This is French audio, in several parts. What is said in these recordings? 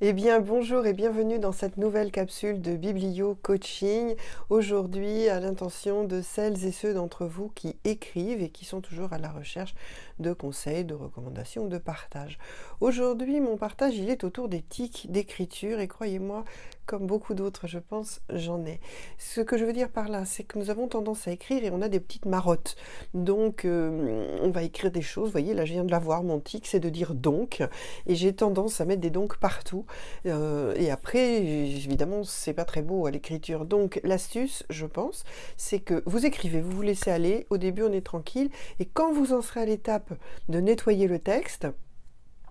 Eh bien, bonjour et bienvenue dans cette nouvelle capsule de Biblio Coaching. Aujourd'hui, à l'intention de celles et ceux d'entre vous qui écrivent et qui sont toujours à la recherche de conseils, de recommandations, de partage. Aujourd'hui, mon partage, il est autour des tics d'écriture et croyez-moi, comme beaucoup d'autres, je pense, j'en ai. Ce que je veux dire par là, c'est que nous avons tendance à écrire et on a des petites marottes. Donc, on va écrire des choses. Vous voyez, là, je viens de l'avoir, mon tic, c'est de dire donc. Et j'ai tendance à mettre des donc partout. Et après, évidemment, c'est pas très beau à l'écriture. Donc, l'astuce, je pense, c'est que vous écrivez, vous vous laissez aller. Au début, on est tranquille. Et quand vous en serez à l'étape de nettoyer le texte,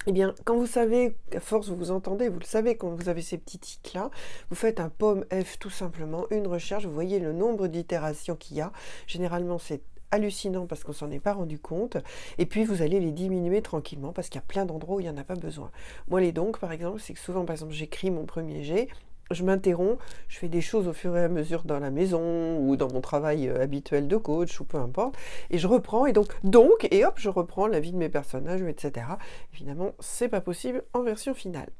eh bien, quand vous savez, à force vous entendez, vous le savez, quand vous avez ces petits tics-là, vous faites un pomme F tout simplement, une recherche, vous voyez le nombre d'itérations qu'il y a. Généralement, c'est hallucinant parce qu'on s'en est pas rendu compte. Et puis, vous allez les diminuer tranquillement parce qu'il y a plein d'endroits où il n'y en a pas besoin. Moi, les donc, par exemple, c'est que souvent, par exemple, j'écris mon premier jet, je m'interromps, je fais des choses au fur et à mesure dans la maison ou dans mon travail habituel de coach ou peu importe, et je reprends, et donc, et hop, je reprends la vie de mes personnages, etc. Évidemment, c'est pas possible en version finale.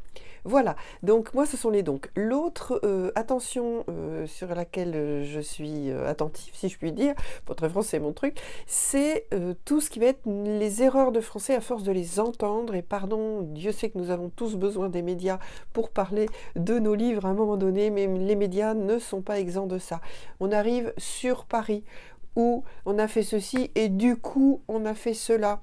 Voilà, donc moi ce sont les donc. L'autre attention sur laquelle je suis attentive, si je puis dire, pour très français mon truc, c'est tout ce qui va être les erreurs de français à force de les entendre, et pardon, Dieu sait que nous avons tous besoin des médias pour parler de nos livres à un moment donné, mais les médias ne sont pas exempts de ça. On arrive sur Paris, où on a fait ceci, et du coup on a fait cela.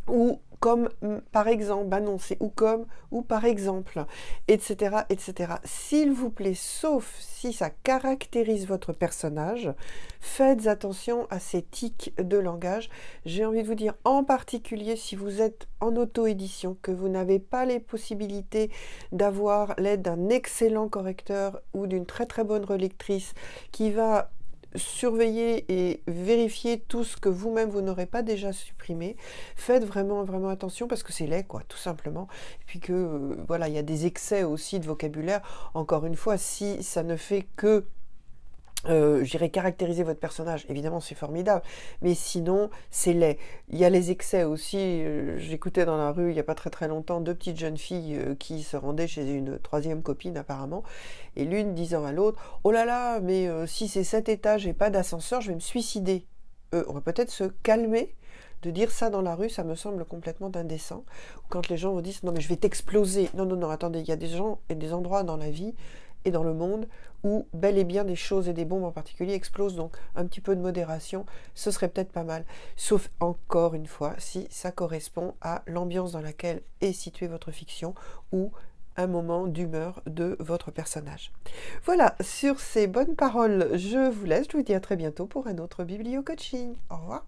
Ou comme par exemple, bah non, c'est ou comme, ou par exemple, etc., etc. S'il vous plaît, sauf si ça caractérise votre personnage, faites attention à ces tics de langage. J'ai envie de vous dire, en particulier si vous êtes en auto-édition, que vous n'avez pas les possibilités d'avoir l'aide d'un excellent correcteur ou d'une très très bonne relectrice qui va surveiller et vérifier tout ce que vous-même vous n'aurez pas déjà supprimé. Faites vraiment vraiment attention parce que c'est laid quoi, tout simplement. Et puis que voilà, il y a des excès aussi de vocabulaire. Encore une fois, si ça ne fait que je dirais caractériser votre personnage, évidemment c'est formidable, mais sinon c'est laid. Il y a les excès aussi, j'écoutais dans la rue il n'y a pas très très longtemps deux petites jeunes filles qui se rendaient chez une troisième copine apparemment, et l'une disant à l'autre, oh là là, mais si c'est 7 étages et pas d'ascenseur, je vais me suicider. On va peut-être se calmer. De dire ça dans la rue, ça me semble complètement indécent. Quand les gens vous disent, non mais je vais t'exploser. Non, non, non, attendez, il y a des gens et des endroits dans la vie et dans le monde où bel et bien des choses et des bombes en particulier explosent, donc un petit peu de modération, ce serait peut-être pas mal. Sauf encore une fois, si ça correspond à l'ambiance dans laquelle est située votre fiction ou un moment d'humeur de votre personnage. Voilà, sur ces bonnes paroles, je vous laisse, je vous dis à très bientôt pour un autre Biblio Coaching. Au revoir.